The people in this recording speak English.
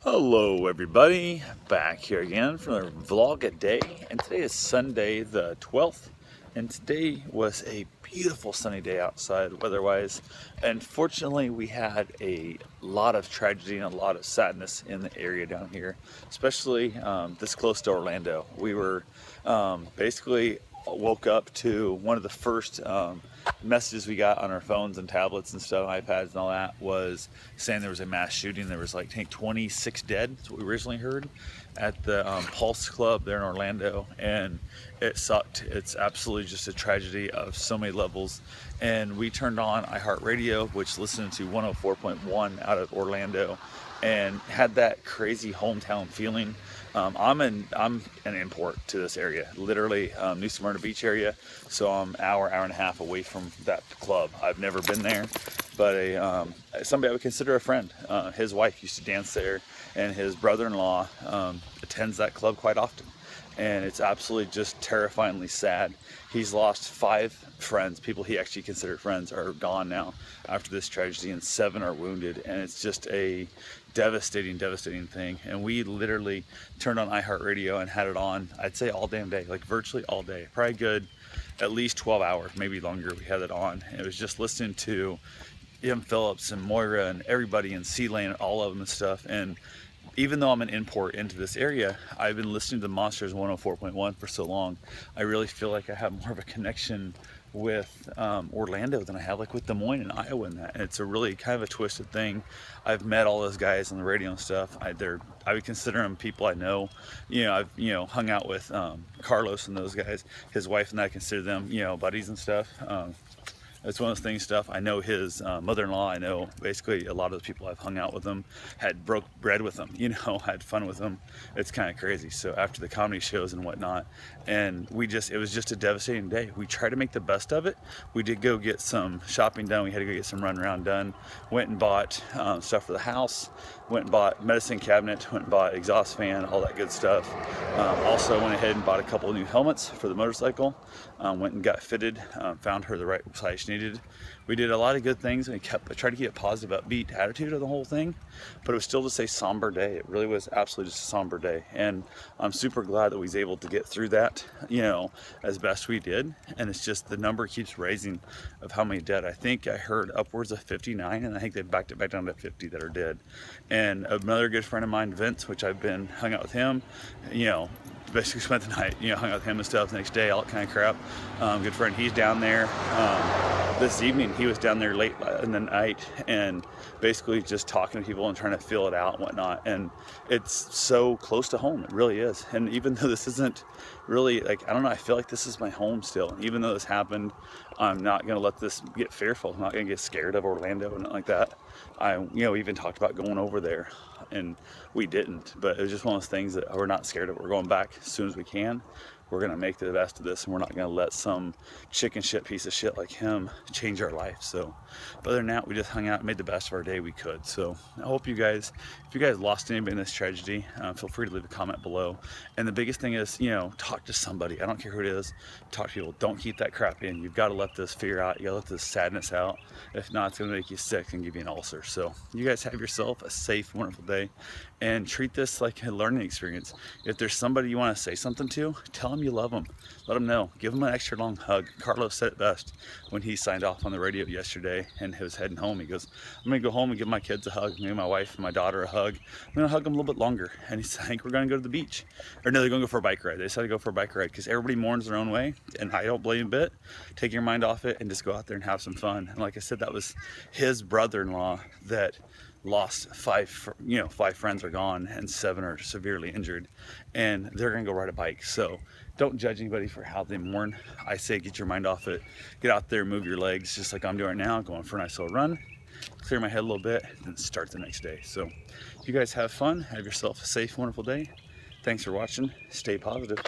Hello everybody, back here again for a vlog a day, and today is Sunday the 12th, and today was a beautiful sunny day outside weather-wise, and fortunately we had a lot of tragedy and a lot of sadness in the area down here, especially this close to Orlando. We were basically woke up to one of the first messages we got on our phones and tablets and stuff, iPads and all that, was saying there was a mass shooting. There was like, I think, 26 dead. That's what we originally heard at the Pulse Club there in Orlando, and it sucked. It's absolutely just a tragedy of so many levels. And we turned on iHeartRadio, which listened to 104.1 out of Orlando, and had that crazy hometown feeling. I'm an import to this area, literally New Smyrna Beach area, so I'm hour and a half away from that club. I've never been there, but somebody I would consider a friend. His wife used to dance there, and his brother-in-law attends that club quite often. And it's absolutely just terrifyingly sad. He's lost 5 friends, people he actually considered friends, are gone now after this tragedy, and 7 are wounded, and it's just a devastating thing. And we literally turned on iHeartRadio and had it on, I'd say all damn day, like virtually all day, probably good at least 12 hours, maybe longer. We had it on, and it was just listening to M. Phillips and Moira and everybody in C-Lane, all of them and stuff. And even though I'm an import into this area, I've been listening to Monsters 104.1 for so long, I really feel like I have more of a connection with Orlando than I have like with Des Moines and Iowa and that. And it's a really kind of a twisted thing. I've met all those guys on the radio and stuff. I would consider them people I know. I've hung out with Carlos and those guys. His wife and I consider them buddies and stuff. It's one of those things stuff. I know his mother-in-law. I know basically a lot of the people I've hung out with them, had broke bread with them, had fun with them. It's kind of crazy. So after the comedy shows and whatnot, and it was just a devastating day. We tried to make the best of it. We did go get some shopping done. We had to go get some run around done. Went and bought stuff for the house. Went and bought medicine cabinet. Went and bought exhaust fan, all that good stuff. Also went ahead and bought a couple of new helmets for the motorcycle. Went and got fitted. Found her the right size she needed. We did a lot of good things, and we tried to keep a positive, upbeat attitude of the whole thing, but it was still just a somber day. It really was absolutely just a somber day, and I'm super glad that we was able to get through that, as best we did. And it's just the number keeps raising of how many dead. I think I heard upwards of 59, and I think they backed it back down to 50 that are dead. And another good friend of mine, Vince, which I've been hung out with him, basically spent the night, hung out with him and stuff. The next day, all that kind of crap. Good friend, he's down there. This evening, he was down there late in the night and basically just talking to people and trying to feel it out and whatnot. And it's so close to home, it really is. And even though this isn't really, I don't know, I feel like this is my home still. Even though this happened, I'm not going to let this get fearful. I'm not going to get scared of Orlando and nothing like that. We even talked about going over there, and we didn't, but it was just one of those things that we're not scared of. We're going back as soon as we can. We're going to make the best of this, and we're not going to let some chicken shit piece of shit like him change our life. So, but other than that, we just hung out and made the best of our day we could. So I hope if you guys lost anybody in this tragedy, feel free to leave a comment below. And the biggest thing is, talk to somebody. I don't care who it is. Talk to people. Don't keep that crap in. You've got to let this fear out. You got to let this sadness out. If not, it's going to make you sick and give you an ulcer. So you guys have yourself a safe, wonderful day, and treat this like a learning experience. If there's somebody you want to say something to, tell them you love them. Let them know. Give them an extra long hug. Carlos said it best when he signed off on the radio yesterday and he was heading home. He goes, I'm going to go home and give my kids a hug, me and my wife and my daughter a hug. I'm going to hug them a little bit longer. And he said, I think we're going to go to the beach. Or no, they're going to go for a bike ride. They decided to go for a bike ride because everybody mourns their own way, and I don't blame them a bit. Take your mind off it and just go out there and have some fun. And like I said, that was his brother-in-law that lost 5 friends are gone and 7 are severely injured, and they're gonna go ride a bike. So don't judge anybody for how they mourn. I say get your mind off it, get out there, move your legs just like I'm doing right now, going for a nice little run, clear my head a little bit, and then start the next day. So you guys have fun, have yourself a safe, wonderful day. Thanks for watching. Stay positive.